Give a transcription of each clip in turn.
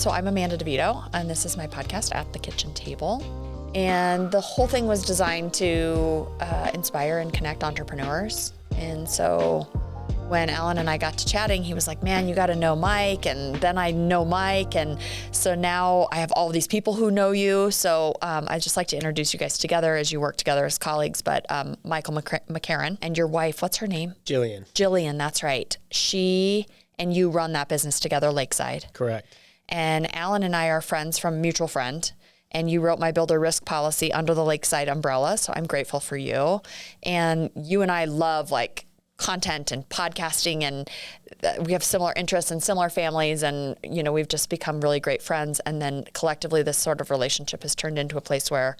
So I'm Amanda DiVito, and this is my podcast, At the Kitchen Table. And the whole thing was designed to inspire and connect entrepreneurs. And so when Alan and I got to chatting, he was like, man, you got to know Mike. And then I know Mike. And so now I have all these people who know you. So I'd just like to introduce you guys together as you work together as colleagues. But Michael McCarron and your wife, what's her name? Jillian, that's right. She and you run that business together, Lakeside. Correct. And Alan and I are friends from a mutual friend. And you wrote my builder risk policy under the Lakeside umbrella. So I'm grateful for you. And you and I love like content and podcasting, and we have similar interests and similar families, and you know, we've just become really great friends. And then collectively this sort of relationship has turned into a place where,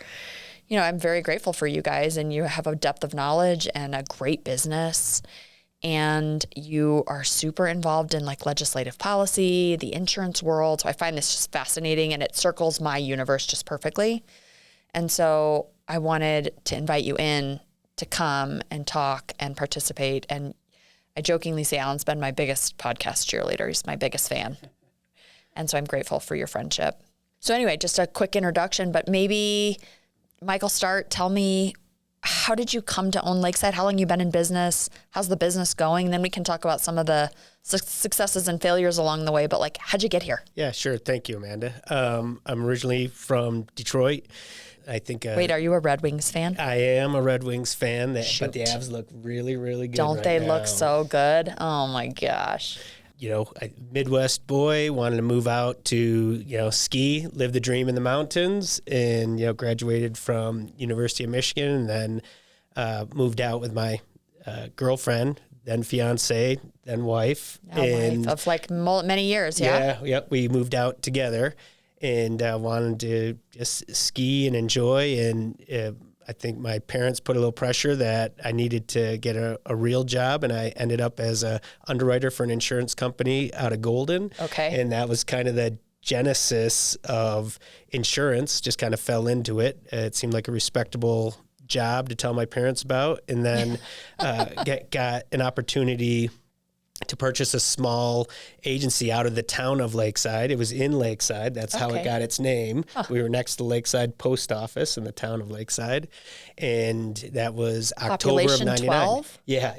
you know, I'm very grateful for you guys, and you have a depth of knowledge and a great business, and you are super involved in like legislative policy, the insurance world. So I find this just fascinating, and it circles my universe just perfectly. And so I wanted to invite you in to come and talk and participate. And I jokingly say Alan's been my biggest podcast cheerleader. He's my biggest fan. And so I'm grateful for your friendship. So anyway, just a quick introduction, but maybe Michael, tell me, how did you come to own Lakeside? How long you been in business? How's the business going? And then we can talk about some of the successes and failures along the way, but like, how'd you get here? Yeah, sure. Thank you, Amanda. I'm originally from Detroit. I think. Wait, are you a Red Wings fan? I am a Red Wings fan, but the Avs look really, really good. Don't right they now. look so good? Oh my gosh. You know, Midwest boy, wanted to move out to, you know, ski, live the dream in the mountains, and, you know, graduated from University of Michigan, and then moved out with my girlfriend, then fiance, then wife. Wife of like many years, yeah? Yeah, we moved out together. And wanted to just ski and enjoy. And I think my parents put a little pressure that I needed to get a real job. And I ended up as a underwriter for an insurance company out of Golden. Okay. And that was kind of the genesis of insurance, just kind of fell into it. It seemed like a respectable job to tell my parents about. And then got an opportunity to purchase a small agency out of the town of Lakeside. It was in Lakeside. That's how it got its name. Huh. We were next to Lakeside Post Office in the town of Lakeside. And that was October of 99. 12? Yeah,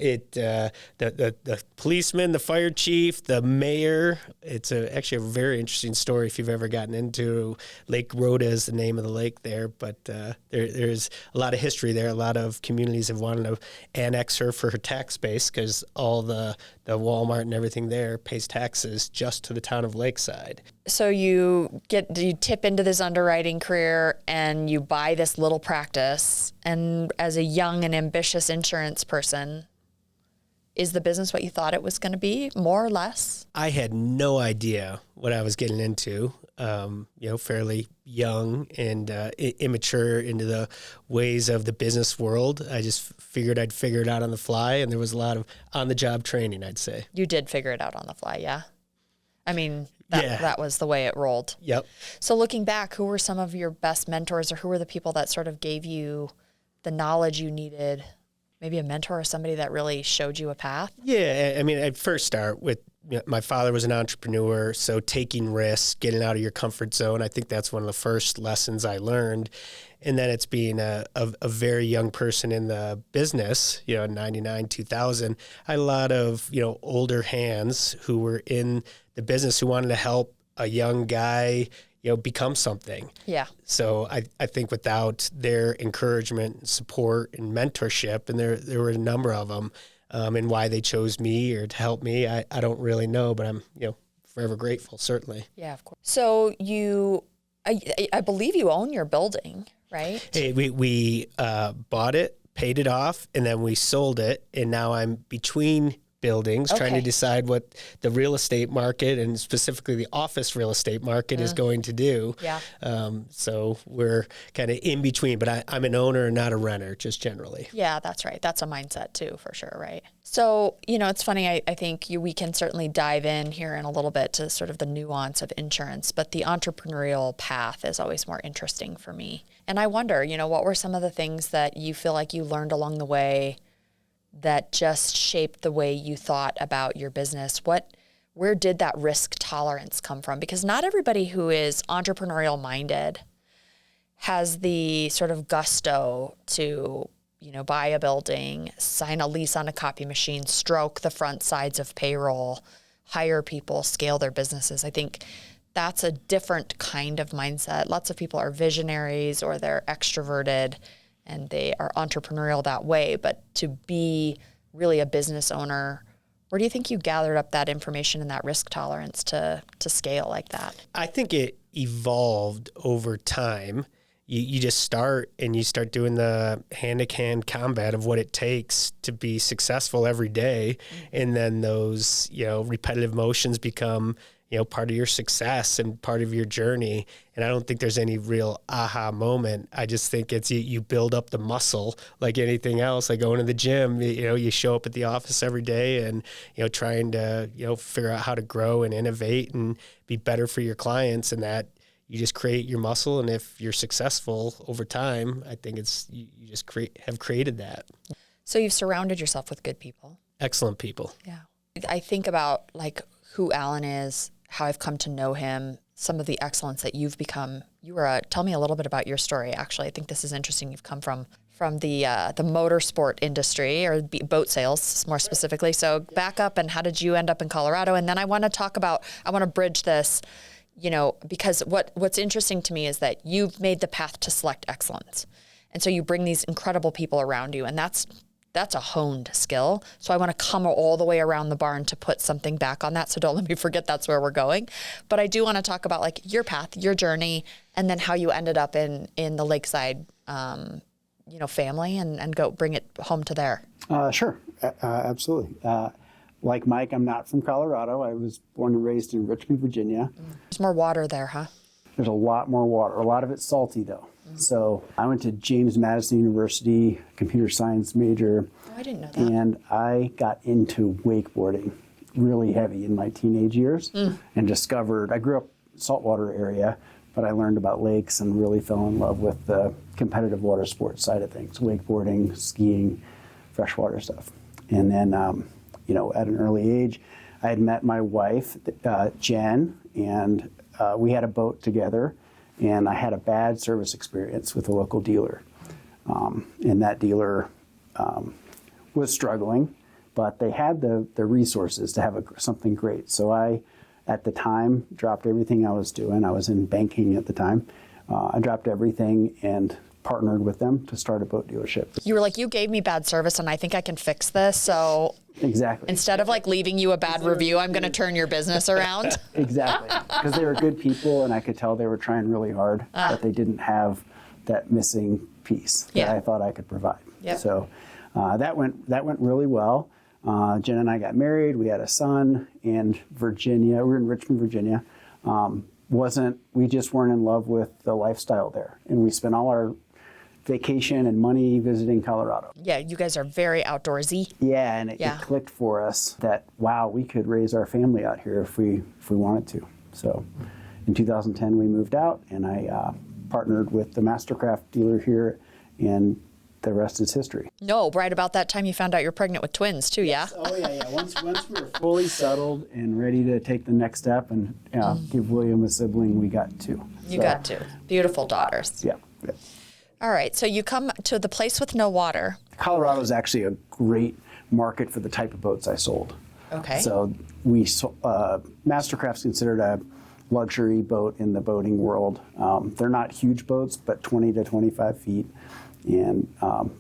the policeman, the fire chief, the mayor. It's actually a very interesting story if you've ever gotten into Lake Rhoda is the name of the lake there. But there's a lot of history there. A lot of communities have wanted to annex her for her tax base because all the Walmart and everything there pays taxes just to the town of Lakeside. So you tip into this underwriting career and you buy this little practice. And as a young and ambitious insurance person, is the business what you thought it was going to be, more or less? I had no idea what I was getting into. Fairly young and immature into the ways of the business world. I just figured I'd figure it out on the fly, and there was a lot of on-the-job training, I'd say. You did figure it out on the fly, yeah? I mean, that was the way it rolled. Yep. So looking back, who were some of your best mentors, or who were the people that sort of gave you the knowledge you needed? Maybe a mentor or somebody that really showed you a path? Yeah, I mean, I'd first start with, my father was an entrepreneur, so taking risks, getting out of your comfort zone, I think that's one of the first lessons I learned. And then it's being a very young person in the business, 99, 2000, I had a lot of, older hands who were in the business who wanted to help a young guy, become something. Yeah. So I think without their encouragement and support and mentorship, and there were a number of them, and why they chose me or to help me, I don't really know, but I'm, forever grateful, certainly. Yeah, of course. So I believe you own your building, right? Hey, we bought it, paid it off, and then we sold it, and now I'm between buildings, trying to decide what the real estate market and specifically the office real estate market is going to do. Yeah. So we're kind of in between, but I'm an owner and not a renter, just generally. Yeah, that's right. That's a mindset too, for sure, right? So, it's funny, I think we can certainly dive in here in a little bit to sort of the nuance of insurance, but the entrepreneurial path is always more interesting for me. And I wonder, what were some of the things that you feel like you learned along the way that just shaped the way you thought about your business? What where did that risk tolerance come from? Because not everybody who is entrepreneurial minded has the sort of gusto to, buy a building, sign a lease on a copy machine, stroke the front sides of payroll, hire people, scale their businesses. I think that's a different kind of mindset. Lots of people are visionaries or they're extroverted and they are entrepreneurial that way. But to be really a business owner, where do you think you gathered up that information and that risk tolerance to scale like that? I think it evolved over time. You just start and you start doing the hand-to-hand combat of what it takes to be successful every day. And then those, repetitive motions become, part of your success and part of your journey. And I don't think there's any real aha moment. I just think it's you build up the muscle like anything else, like going to the gym. You show up at the office every day and, trying to, figure out how to grow and innovate and be better for your clients, and that you just create your muscle. And if you're successful over time, I think you just have created that. So you've surrounded yourself with good people. Excellent people. Yeah. I think about like who Alan is, how I've come to know him, some of the excellence that you've become. Tell me a little bit about your story. Actually, I think this is interesting. You've come from the motorsport industry, or boat sales more specifically. So back up, and how did you end up in Colorado? And then I want to bridge this, because what's interesting to me is that you've made the path to select excellence. And so you bring these incredible people around you, and that's a honed skill. So I want to come all the way around the barn to put something back on that. So don't let me forget that's where we're going. But I do want to talk about like your path, your journey, and then how you ended up in the Lakeside, family, and go bring it home to there. Sure. Absolutely. Like Mike, I'm not from Colorado. I was born and raised in Richmond, Virginia. There's more water there, huh? There's a lot more water. A lot of it's salty, though. So I went to James Madison University, computer science major. Oh, I didn't know that. And I got into wakeboarding really heavy in my teenage years and discovered, I grew up saltwater area, but I learned about lakes and really fell in love with the competitive water sports side of things, wakeboarding, skiing, freshwater stuff. And then, at an early age, I had met my wife, Jen, and we had a boat together, and I had a bad service experience with a local dealer. And that dealer was struggling, but they had the resources to have something great. So I, at the time, dropped everything I was doing. I was in banking at the time. I dropped everything and partnered with them to start a boat dealership. You were like, you gave me bad service and I think I can fix this. So exactly. Instead of like leaving you a bad review, I'm going to turn your business around. Exactly. Because they were good people and I could tell they were trying really hard, but they didn't have that missing piece that I thought I could provide. Yep. So that went really well. Jen and I got married. We had a son, and Virginia, we were in Richmond, Virginia. We just weren't in love with the lifestyle there. And we spent all our vacation and money visiting Colorado. Yeah, you guys are very outdoorsy. Yeah, and it clicked for us that, wow, we could raise our family out here if we wanted to. So in 2010, we moved out, and I partnered with the Mastercraft dealer here, and the rest is history. No, right about that time you found out you're pregnant with twins too, yeah? Oh, yeah. Once we were fully settled and ready to take the next step and give William a sibling, we got two. You got two. Beautiful daughters. Yeah. All right, so you come to the place with no water. Colorado is actually a great market for the type of boats I sold. Okay. So Mastercraft's considered a luxury boat in the boating world. They're not huge boats, but 20 to 25 feet, and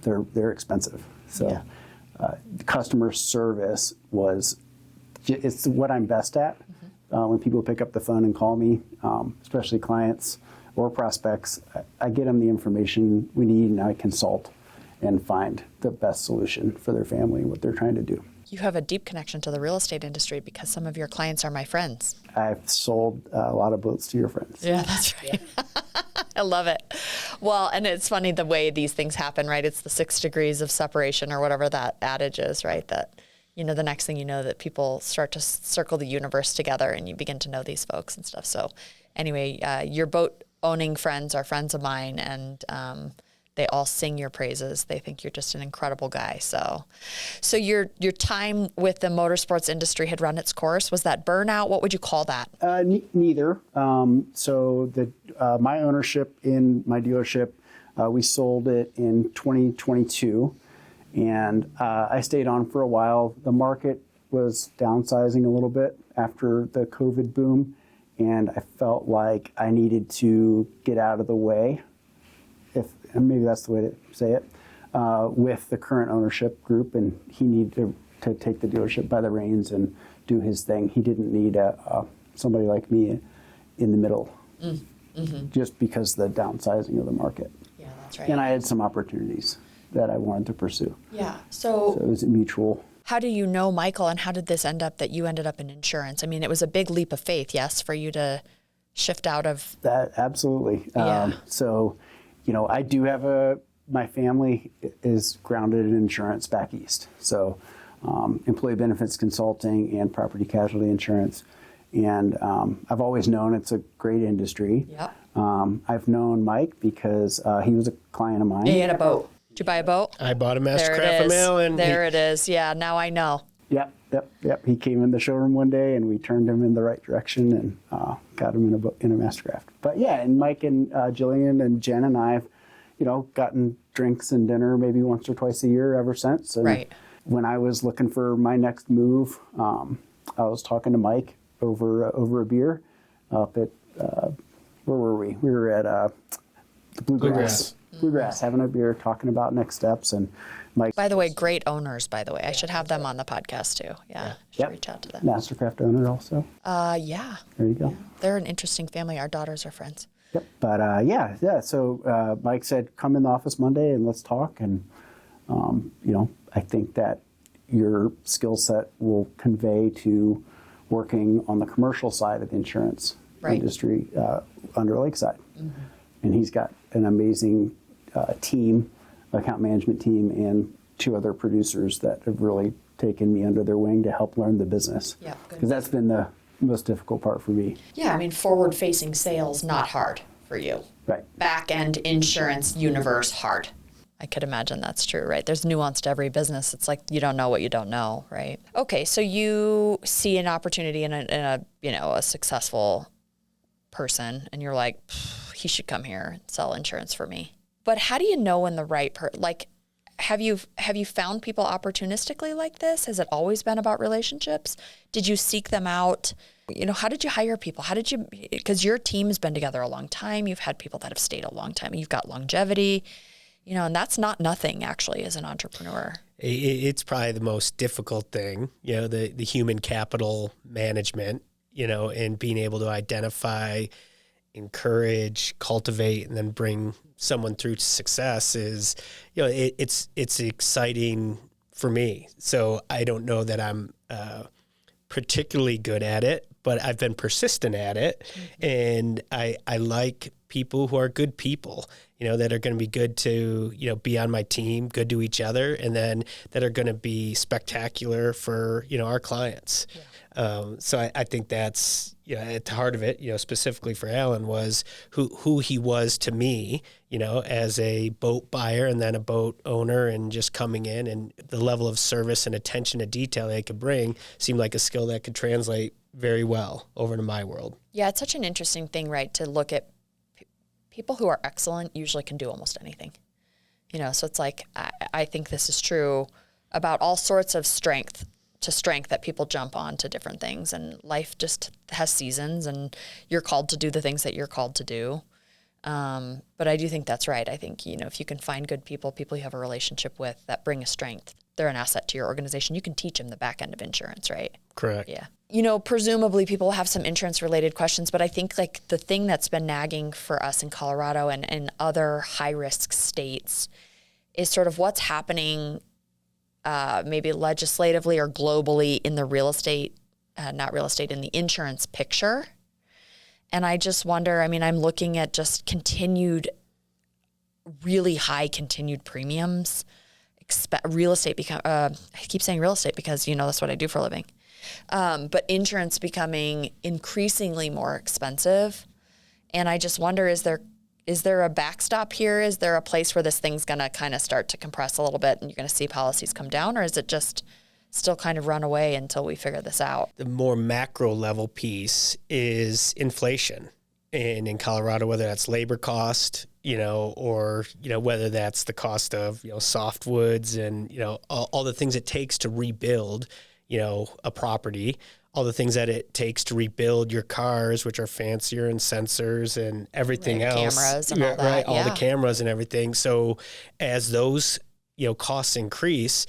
they're expensive. So customer service it's what I'm best at. When people pick up the phone and call me, especially clients or prospects, I get them the information we need, and I consult and find the best solution for their family and what they're trying to do. You have a deep connection to the real estate industry because some of your clients are my friends. I've sold a lot of boats to your friends. Yeah, that's right. I love it. Well, and it's funny the way these things happen, right? It's the 6 degrees of separation or whatever that adage is, right? That, the next thing you know that people start to circle the universe together and you begin to know these folks and stuff. So anyway, your boat owning friends are friends of mine, and They all sing your praises. They think you're just an incredible guy. So your time with the motorsports industry had run its course. Was that burnout? What would you call that? Neither. My ownership in my dealership, we sold it in 2022, and I stayed on for a while. The market was downsizing a little bit after the COVID boom, and I felt like I needed to get out of the way, and maybe that's the way to say it, with the current ownership group, and he needed to take the dealership by the reins and do his thing. He didn't need somebody like me in the middle, just because of the downsizing of the market. Yeah, that's right. And I had some opportunities that I wanted to pursue. Yeah. So it was mutual. How do you know Michael, and how did this end up that you ended up in insurance? I mean, it was a big leap of faith, yes, for you to shift out of that. Absolutely. Yeah. I do have my family is grounded in insurance back east. So employee benefits consulting and property casualty insurance. And I've always known it's a great industry. Yep. I've known Mike because he was a client of mine. He had a boat. Did you buy a boat? I bought a There Mastercraft it from is. Alan. There it is. Yeah, now I know. Yep. He came in the showroom one day, and we turned him in the right direction and got him in a Mastercraft. But yeah, and Mike and Jillian and Jen and I have, gotten drinks and dinner maybe once or twice a year ever since. And Right. when I was looking for my next move, I was talking to Mike over a beer up at where were we? We were at the Bluegrass. Bluegrass, having a beer, talking about next steps, and Mike. By the way, great owners, by the way. I should have them on the podcast too. Yeah. Should reach out to them. Mastercraft owner also. Yeah. There you go. Yeah. They're an interesting family. Our daughters are friends. Yep. But yeah. So Mike said, come in the office Monday and let's talk. And, I think that your skill set will convey to working on the commercial side of the insurance industry under Lakeside. Mm-hmm. And he's got an amazing team, account management team, and 2 other producers that have really taken me under their wing to help learn the business. Yeah. Because that's been the most difficult part for me. Yeah, I mean, forward-facing sales, not hard for you. Right. Back-end insurance universe, hard. I could imagine that's true, right? There's nuance to every business. It's like you don't know what you don't know, right? Okay, so you see an opportunity in a successful person, and you're like, he should come here and sell insurance for me. But how do you know when the right have you found people opportunistically like this? Has it always been about relationships? Did you seek them out? How did you hire people? Because your team has been together a long time. You've had people that have stayed a long time. You've got longevity, and that's not nothing actually as an entrepreneur. It's probably the most difficult thing, the human capital management, and being able to identify, encourage, cultivate, and then bring someone through to success is, it's exciting for me. So I don't know that I'm particularly good at it, but I've been persistent at it. Mm-hmm. And I like people who are good people, that are going to be good to, be on my team, good to each other, and then that are going to be spectacular for, our clients. Yeah. So I think that's, at the heart of it, specifically for Alan, was who he was to me, as a boat buyer and then a boat owner, and just coming in, and the level of service and attention to detail they could bring seemed like a skill that could translate very well over to my world. Yeah, it's such an interesting thing, right, to look at people who are excellent usually can do almost anything. So it's like, I think this is true about all sorts of strength that people jump on to different things, and life just has seasons, and you're called to do the things that you're called to do. But I do think that's right. I think, if you can find good people you have a relationship with that bring a strength, they're an asset to your organization. You can teach them the back end of insurance, right? Correct. Yeah. Presumably people have some insurance related questions, but I think the thing that's been nagging for us in Colorado and other high risk states is sort of what's happening maybe legislatively or globally in the in the insurance picture. And I just wonder, I'm looking at just really high continued premiums, real estate I keep saying real estate because, that's what I do for a living. But insurance becoming increasingly more expensive. And I just wonder, is is there a backstop here? Is there a place where this thing's going to kind of start to compress a little bit and you're going to see policies come down? Or is it just still kind of run away until we figure this out? The more macro level piece is inflation. And in Colorado, whether that's labor cost, or, whether that's the cost of, softwoods and, all the things it takes to rebuild, a property, all the things that it takes to rebuild your cars, which are fancier and sensors and everything else. Cameras and all that. Right, all the cameras and everything. So as those, costs increase,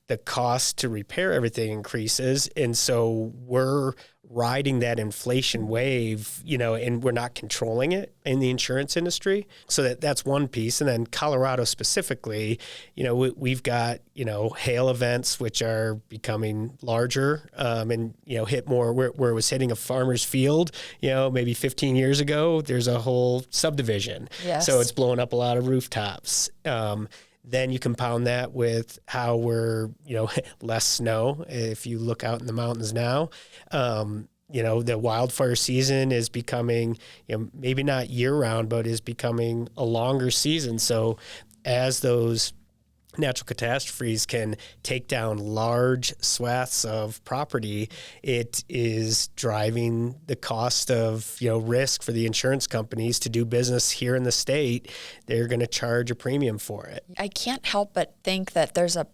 the cost to repair everything increases. And so we're riding that inflation wave, and we're not controlling it in the insurance industry. So that's one piece. And then Colorado specifically, we've got, hail events, which are becoming larger and, hit more where it was hitting a farmer's field, maybe 15 years ago, there's a whole subdivision. Yes. So it's blowing up a lot of rooftops. Then you compound that with how we're, less snow. If you look out in the mountains now, the wildfire season is becoming, maybe not year round, but is becoming a longer season. So as those natural catastrophes can take down large swaths of property, it is driving the cost of, risk for the insurance companies to do business here in the state. They're going to charge a premium for it. I can't help but think that there's a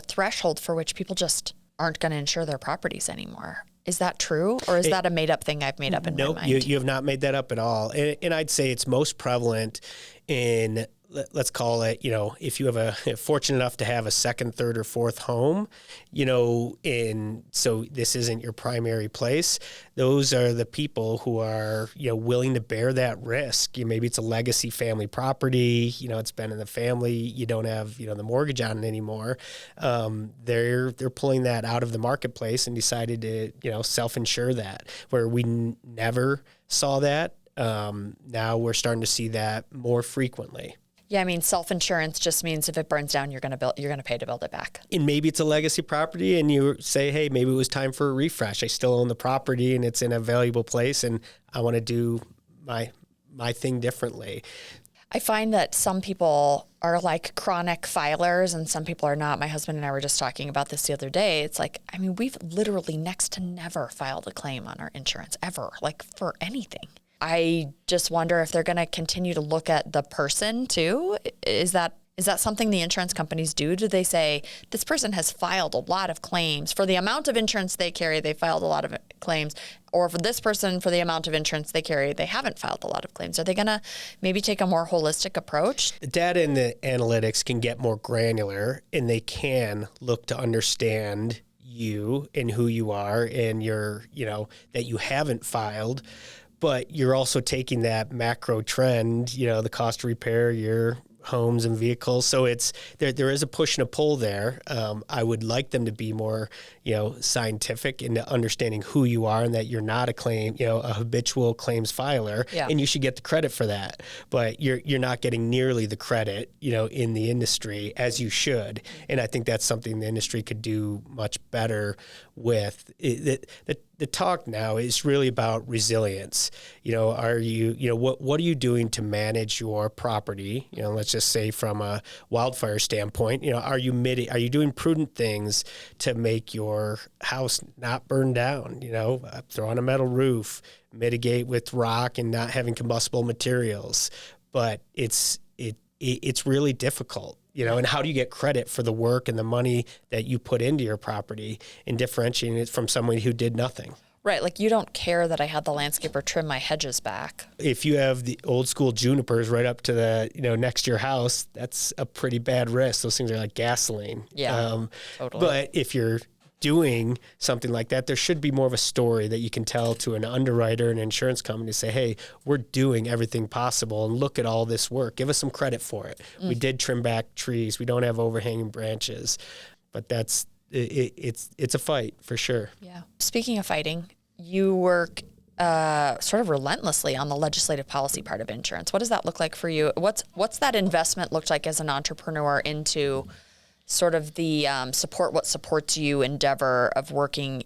threshold for which people just aren't going to insure their properties anymore. Is that true? Or is that a made up thing I've made up in my mind? You have not made that up at all. And I'd say it's most prevalent in, let's call it, if you have fortunate enough to have a second, third, or fourth home, so this isn't your primary place. Those are the people who are, willing to bear that risk. Maybe it's a legacy family property, it's been in the family, you don't have, the mortgage on it anymore. They're pulling that out of the marketplace and decided to, self-insure that, where we never saw that. Now we're starting to see that more frequently. Yeah, I mean, self-insurance just means if it burns down, you're going to pay to build it back. And maybe it's a legacy property and you say, hey, maybe it was time for a refresh. I still own the property and it's in a valuable place and I want to do my thing differently. I find that some people are like chronic filers and some people are not. My husband and I were just talking about this the other day. It's like, I mean, we've literally next to never filed a claim on our insurance ever, like for anything. I just wonder if they're going to continue to look at the person too. Is that something the insurance companies do? Do they say, this person has filed a lot of claims for the amount of insurance they carry, they filed a lot of claims, or for this person, for the amount of insurance they carry, they haven't filed a lot of claims? Are they going to maybe take a more holistic approach? The data and the analytics can get more granular and they can look to understand you and who you are and your, that you haven't filed. But you're also taking that macro trend, the cost to repair your homes and vehicles. So it's there is a push and a pull there. I would like them to be more, scientific into understanding who you are and that you're not a habitual claims filer, and you should get the credit for that. But you're not getting nearly the credit, in the industry as you should. And I think that's something the industry could do much better with. The talk now is really about resilience. Are you, what are you doing to manage your property? Let's just say from a wildfire standpoint, are you doing prudent things to make your house not burn down? Throw on a metal roof, mitigate with rock and not having combustible materials. But it's really difficult. And how do you get credit for the work and the money that you put into your property and differentiating it from someone who did nothing? Right. Like you don't care that I had the landscaper trim my hedges back. If you have the old school junipers right up to the, next to your house, that's a pretty bad risk. Those things are like gasoline. Yeah, totally. But if you're doing something like that, there should be more of a story that you can tell to an underwriter and an insurance company to say, hey, we're doing everything possible and look at all this work. Give us some credit for it. We did trim back trees. We don't have overhanging branches. But it's a fight for sure. Yeah. Speaking of fighting, you work sort of relentlessly on the legislative policy part of insurance. What does that look like for you? What's that investment looked like as an entrepreneur into sort of the support what supports you endeavor of working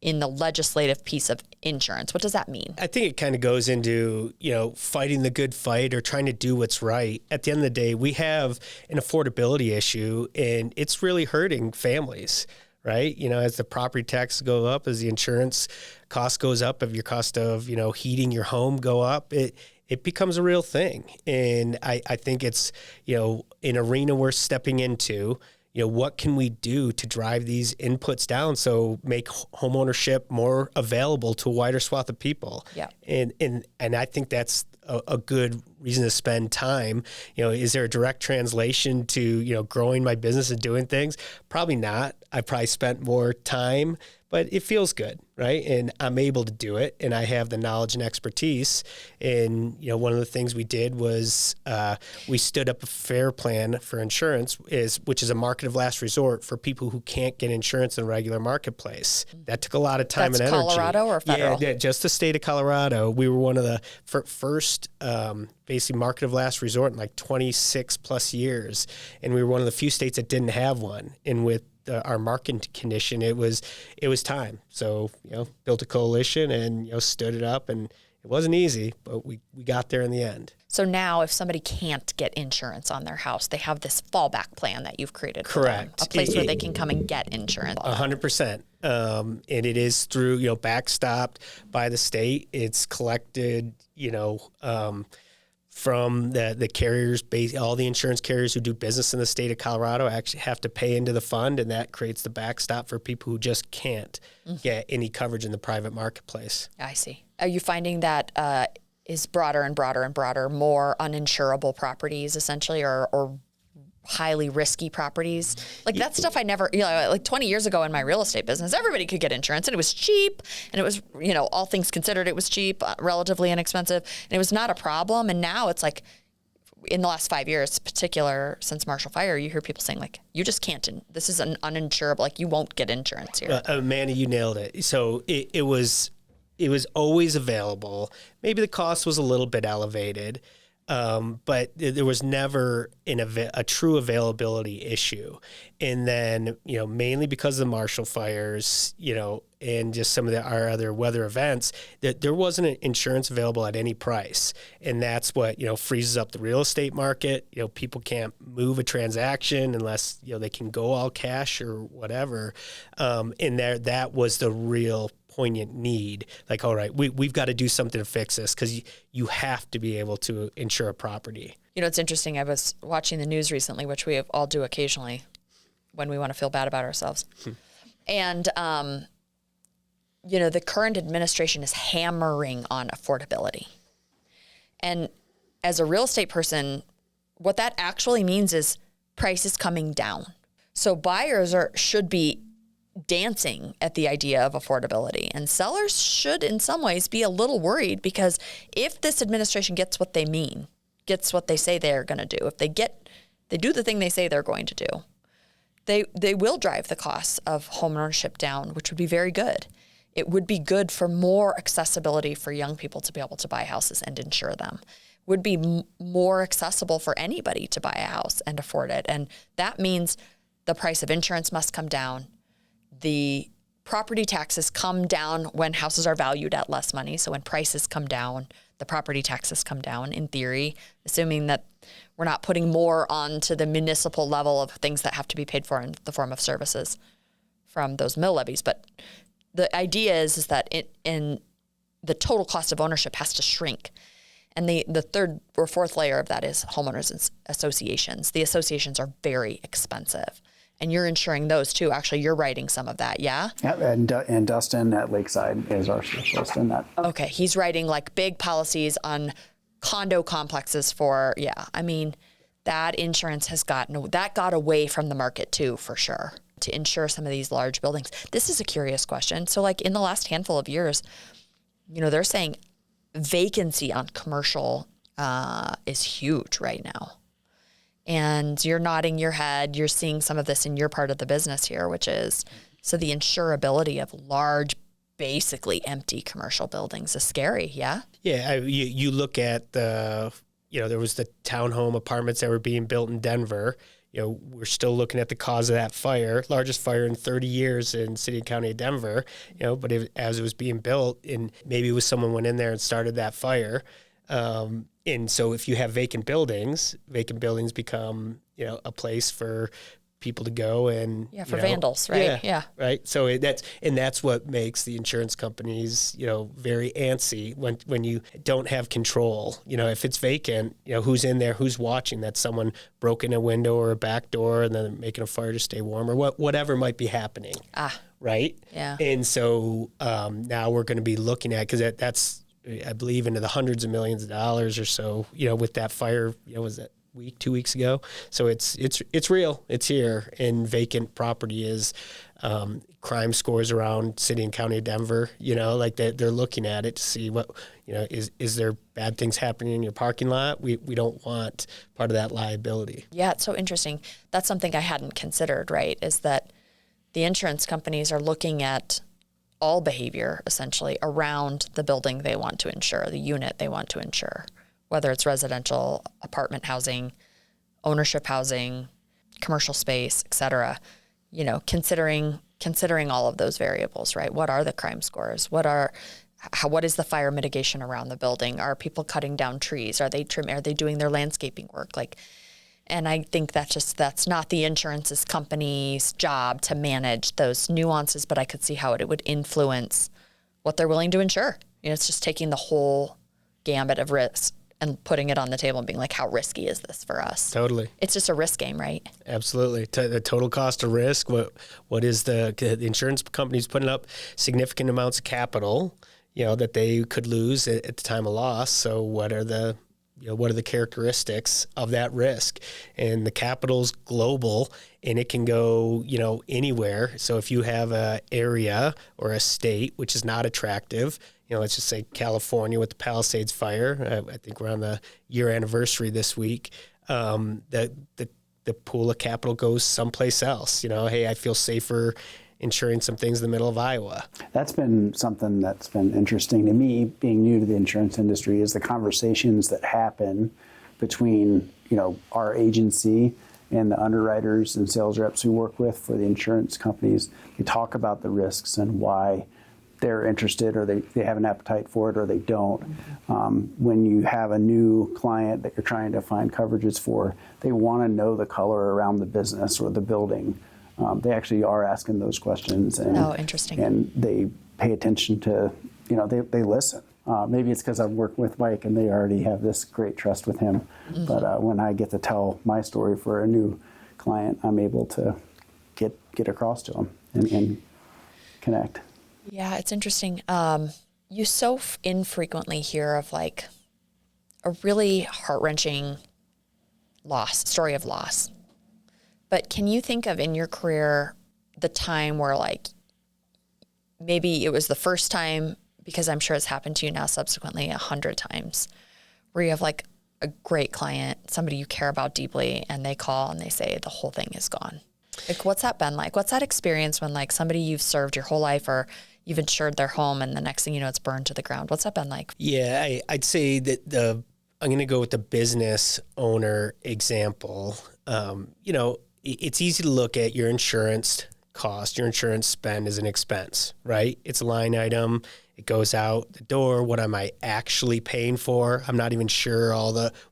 in the legislative piece of insurance? What does that mean? I think it kind of goes into, fighting the good fight or trying to do what's right. At the end of the day, we have an affordability issue, and it's really hurting families, right? As the property taxes go up, as the insurance cost goes up, if your cost of, heating your home go up, it becomes a real thing. And I think it's, an arena we're stepping into. What can we do to drive these inputs down so make homeownership more available to a wider swath of people? Yeah. And I think that's a good reason to spend time. Is there a direct translation to, growing my business and doing things? Probably not. I probably spent more time, but it feels good, right? And I'm able to do it, and I have the knowledge and expertise. And, one of the things we did was we stood up a FAIR plan for insurance, which is a market of last resort for people who can't get insurance in the regular marketplace. That took a lot of time and energy. Colorado or federal? Yeah, just the state of Colorado. We were one of the first basically market of last resort in like 26 plus years. And we were one of the few states that didn't have one. And with our market condition, it was time. So, built a coalition and, stood it up, and it wasn't easy, but we got there in the end. So now if somebody can't get insurance on their house, they have this fallback plan that you've created for Correct. them, a place where they can come and get insurance. 100%. And it is through, backstopped by the state. It's collected, from the carriers, all the insurance carriers who do business in the state of Colorado actually have to pay into the fund, and that creates the backstop for people who just can't get any coverage in the private marketplace. I see. Are you finding that is broader and broader and broader, more uninsurable properties essentially, or highly risky properties? Like that stuff I never, like 20 years ago in my real estate business, everybody could get insurance and it was cheap, and it was, all things considered, it was cheap, relatively inexpensive, and it was not a problem. And now it's like in the last 5 years, particular since Marshall Fire, you hear people saying like, you just can't, this is an uninsurable, like you won't get insurance here. Amanda, you nailed it. So it was always available. Maybe the cost was a little bit elevated. But there was never a true availability issue. And then, mainly because of the Marshall fires, and just some of our other weather events, that there wasn't an insurance available at any price. And that's what, freezes up the real estate market. People can't move a transaction unless, they can go all cash or whatever. And that was the real poignant need. Like, all right, we've got to do something to fix this, because you have to be able to insure a property. It's interesting. I was watching the news recently, which we all do occasionally when we want to feel bad about ourselves. And, the current administration is hammering on affordability. And as a real estate person, what that actually means is prices coming down. So buyers should be dancing at the idea of affordability, and sellers should in some ways be a little worried, because if this administration gets what they mean, gets what they say they're going to do, if they do the thing they say they're going to do, they will drive the costs of homeownership down, which would be very good. It would be good for more accessibility for young people to be able to buy houses and insure them. Would be more accessible for anybody to buy a house and afford it. And that means the price of insurance must come down. The property taxes come down when houses are valued at less money. So when prices come down, the property taxes come down, in theory, assuming that we're not putting more onto the municipal level of things that have to be paid for in the form of services from those mill levies. But the idea is that in the total cost of ownership has to shrink. And the third or fourth layer of that is homeowners associations. The associations are very expensive. And you're insuring those too. Actually, you're writing some of that, yeah? Yeah, and Dustin at Lakeside is our specialist in that. Okay, he's writing like big policies on condo complexes for, that insurance that got away from the market too, for sure, to insure some of these large buildings. This is a curious question. So like in the last handful of years, they're saying vacancy on commercial is huge right now. And you're nodding your head. You're seeing some of this in your part of the business here, which is, so the insurability of large, basically empty commercial buildings is scary, yeah? Yeah, you look at there was the townhome apartments that were being built in Denver. we're still looking at the cause of that fire, largest fire in 30 years in city and county of Denver, but as it was being built, and maybe it was someone went in there and started that fire. And so if you have vacant buildings become, a place for people to go and for vandals, right? Yeah. Right. So that's what makes the insurance companies, very antsy when you don't have control. If it's vacant, who's in there, who's watching, that someone broke in a window or a back door and then making a fire to stay warm or whatever might be happening. Right. Yeah. And so now we're going to be looking at, because that's, I believe, into the hundreds of millions of dollars or so, with that fire, was that 2 weeks ago? So it's real, it's here. And vacant property is crime scores around city and county of Denver, like they're looking at it to see what, is there bad things happening in your parking lot? We don't want part of that liability. Yeah, it's so interesting. That's something I hadn't considered, right? Is that the insurance companies are looking at all behavior essentially around the building they want to insure, the unit they want to insure, whether it's residential, apartment housing, ownership housing, commercial space, et cetera, considering all of those variables, right? What are the crime scores? What is the fire mitigation around the building? Are people cutting down trees? Are they doing their landscaping work? And I think that's not the insurance company's job to manage those nuances, but I could see how it would influence what they're willing to insure. It's just taking the whole gambit of risk and putting it on the table and being like, how risky is this for us? Totally. It's just a risk game, right? Absolutely. The total cost of risk, what is the insurance companies putting up significant amounts of capital, that they could lose at the time of loss. So what are the characteristics of that risk? And the capital's global, and it can go, anywhere. So if you have a area or a state which is not attractive, let's just say California with the Palisades fire, I think we're on the year anniversary this week, the pool of capital goes someplace else. Hey, I feel safer insuring some things in the middle of Iowa. That's been something that's been interesting to me, being new to the insurance industry, is the conversations that happen between, our agency and the underwriters and sales reps we work with for the insurance companies. They talk about the risks and why they're interested, or they have an appetite for it, or they don't. When you have a new client that you're trying to find coverages for, they want to know the color around the business or the building. They actually are asking those questions. Interesting. And they pay attention to, they listen. Maybe it's because I've worked with Mike and they already have this great trust with him. Mm-hmm. But when I get to tell my story for a new client, I'm able to get across to them and connect. Yeah, it's interesting. You so infrequently hear of a really heart-wrenching story of loss. But can you think of in your career the time where maybe it was the first time, because I'm sure it's happened to you now subsequently 100 times, where you have a great client, somebody you care about deeply, and they call and they say the whole thing is gone? What's that been like? What's that experience when somebody you've served your whole life, or you've insured their home and the next thing you know, it's burned to the ground? What's that been like? Yeah, I'd say that I'm going to go with the business owner example. It's easy to look at your insurance cost, your insurance spend as an expense, right? It's a line item. It goes out the door. What am I actually paying for? I'm not even sure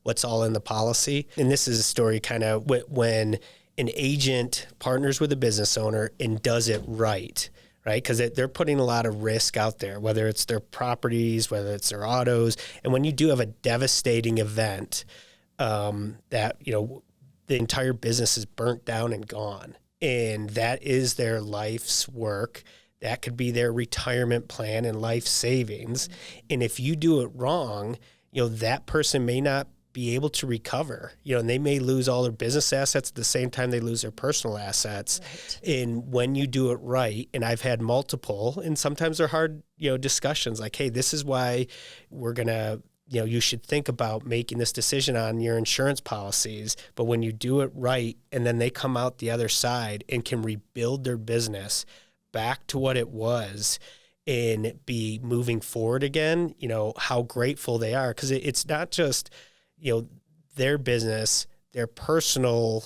what's all in the policy. And this is a story kind of when an agent partners with a business owner and does it right? Because they're putting a lot of risk out there, whether it's their properties, whether it's their autos. And when you do have a devastating event that, the entire business is burnt down and gone, and that is their life's work, that could be their retirement plan and life savings. And if you do it wrong, that person may not be able to recover, and they may lose all their business assets at the same time they lose their personal assets. Right. And when you do it right, and I've had multiple, and sometimes they're hard, discussions like, hey, this is why we're going to, you should think about making this decision on your insurance policies. But when you do it right, and then they come out the other side and can rebuild their business back to what it was and be moving forward again, how grateful they are. Because it's not just, their business, their personal,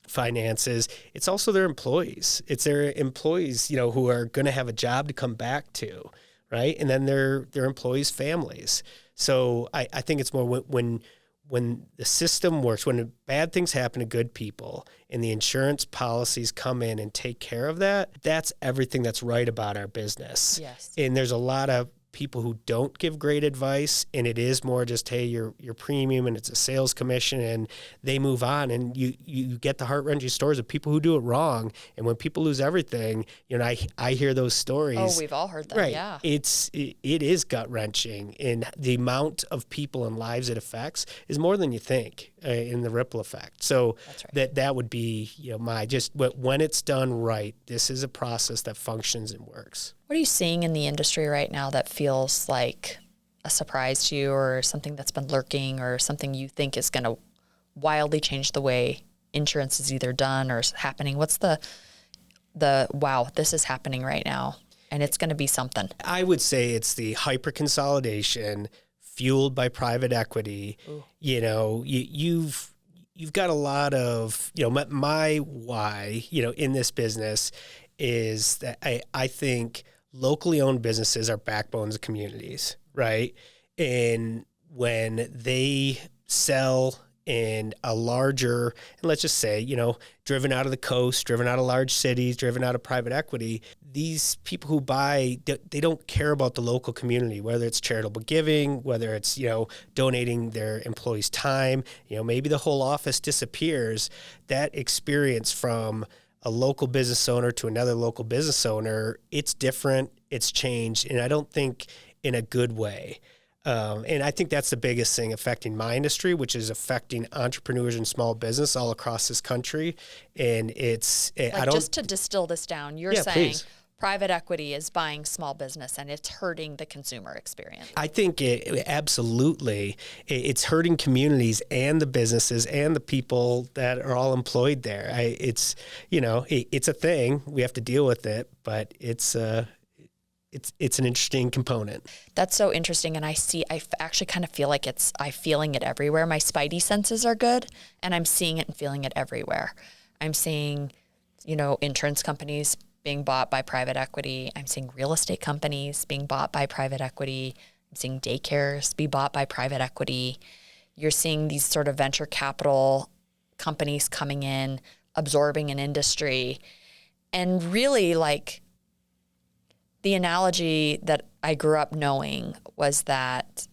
finances. It's also their employees. It's their employees, who are going to have a job to come back to, right? And then their employees' families. So I think it's more when the system works, when bad things happen to good people and the insurance policies come in and take care of that, that's everything that's right about our business. Yes. And there's a lot of people who don't give great advice, and it is more just, hey, your premium and it's a sales commission, and they move on, and you get the heart-wrenching stories of people who do it wrong. And when people lose everything, I hear those stories. Oh, we've all heard them. Right. Yeah. It is gut-wrenching, and the amount of people and lives it affects is more than you think in the ripple effect. So That's right. that would be when it's done right, this is a process that functions and works. What are you seeing in the industry right now that feels like a surprise to you, or something that's been lurking, or something you think is going to wildly change the way insurance is either done or is happening? What's the wow, this is happening right now and it's going to be something? I would say it's the hyper consolidation fueled by private equity. Ooh. You've got a lot of, my why, in this business is that I think locally owned businesses are backbones of communities, right? And when they sell in a larger, and let's just say, driven out of the coast, driven out of large cities, driven out of private equity, these people who buy, they don't care about the local community, whether it's charitable giving, whether it's, donating their employees' time, maybe the whole office disappears. That experience from a local business owner to another local business owner, it's different, it's changed, and I don't think in a good way. And I think that's the biggest thing affecting my industry, which is affecting entrepreneurs and small business all across this country. And just to distill this down, you're saying please. Private equity is buying small business and it's hurting the consumer experience. I think absolutely. It's hurting communities and the businesses and the people that are all employed there. It's a thing. We have to deal with it, but it's an interesting component. That's so interesting. And I actually kind of feel like I'm feeling it everywhere. My spidey senses are good, and I'm seeing it and feeling it everywhere. I'm seeing, insurance companies being bought by private equity. I'm seeing real estate companies being bought by private equity. I'm seeing daycares be bought by private equity. You're seeing these sort of venture capital companies coming in, absorbing an industry. And really, the analogy that I grew up knowing was that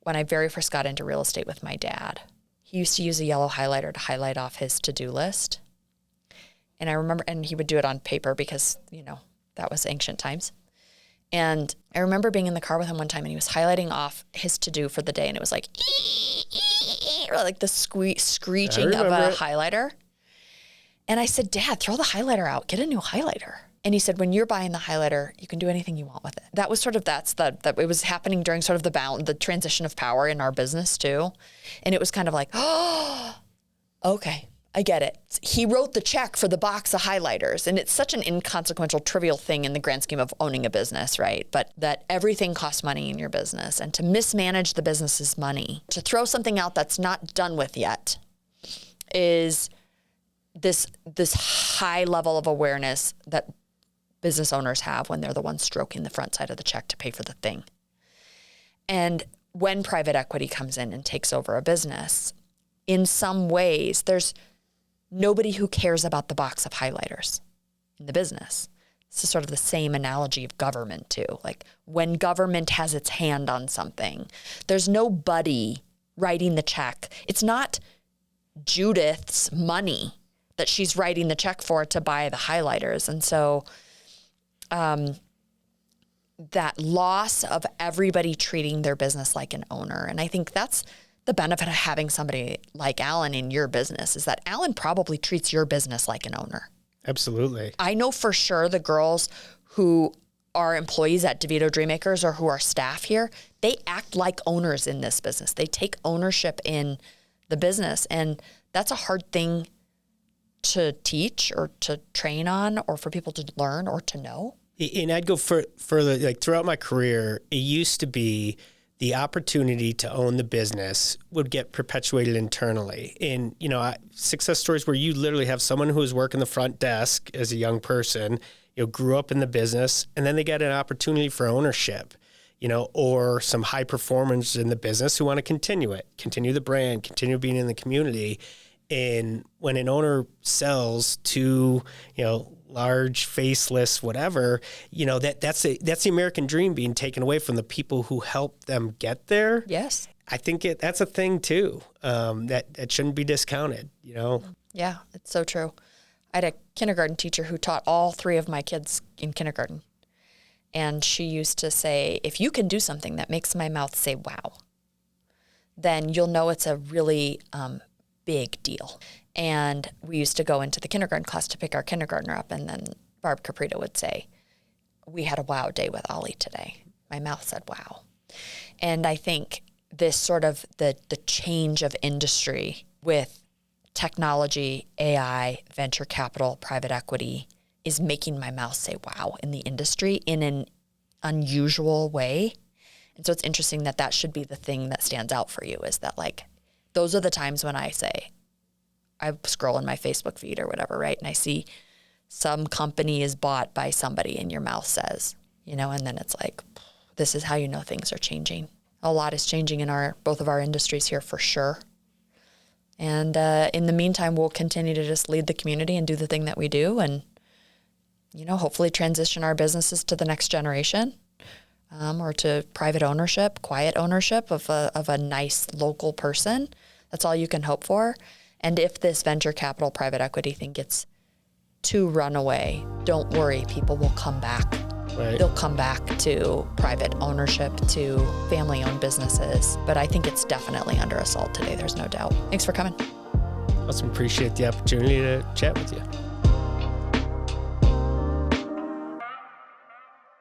when I very first got into real estate with my dad, he used to use a yellow highlighter to highlight off his to-do list. And I remember, and he would do it on paper because, that was ancient times. And I remember being in the car with him one time and he was highlighting off his to-do for the day. And it was like the screeching of a highlighter. And I said, Dad, throw the highlighter out, get a new highlighter. And he said, when you're buying the highlighter, you can do anything you want with it. That was sort of, that it was happening during sort of the transition of power in our business too. And it was kind of like, oh, okay, I get it. He wrote the check for the box of highlighters. And it's such an inconsequential, trivial thing in the grand scheme of owning a business, right? But that everything costs money in your business, and to mismanage the business's money, to throw something out that's not done with yet, is this high level of awareness that business owners have when they're the ones stroking the front side of the check to pay for the thing. And when private equity comes in and takes over a business, in some ways, there's nobody who cares about the box of highlighters in the business. This is sort of the same analogy of government too. Like when government has its hand on something, there's nobody writing the check. It's not Judith's money that she's writing the check for to buy the highlighters. And so that loss of everybody treating their business like an owner. And I think that's the benefit of having somebody like Alan in your business, is that Alan probably treats your business like an owner. Absolutely. I know for sure the girls who are employees at DiVito Dreammakers or who are staff here, they act like owners in this business. They take ownership in the business. And that's a hard thing to teach or to train on, or for people to learn or to know. And I'd go further, throughout my career, it used to be the opportunity to own the business would get perpetuated internally. And, success stories where you literally have someone who was working the front desk as a young person, grew up in the business, and then they get an opportunity for ownership, or some high performers in the business who want to continue the brand, continue being in the community. And when an owner sells to, large, faceless, whatever, that's the American dream being taken away from the people who helped them get there. Yes. I think that's a thing too, that shouldn't be discounted, Yeah, it's so true. I had a kindergarten teacher who taught all 3 of my kids in kindergarten. And she used to say, if you can do something that makes my mouth say, wow, then you'll know it's a really big deal. And we used to go into the kindergarten class to pick our kindergartner up. And then Barb Caprito would say, we had a wow day with Ollie today. My mouth said, wow. And I think this sort of the change of industry with technology, AI, venture capital, private equity is making my mouth say wow in the industry in an unusual way. And so it's interesting that should be the thing that stands out for you, is that those are the times when I say, I scroll in my Facebook feed or whatever, right? And I see some company is bought by somebody and your mouth says, and then it's this is how you know things are changing. A lot is changing in both of our industries here for sure. And in the meantime, we'll continue to just lead the community and do the thing that we do, and hopefully transition our businesses to the next generation, or to private ownership, quiet ownership of a nice local person. That's all you can hope for. And if this venture capital, private equity thing gets too runaway, don't worry, people will come back. Right. They'll come back to private ownership, to family-owned businesses. But I think it's definitely under assault today. There's no doubt. Thanks for coming. Awesome. Appreciate the opportunity to chat with you.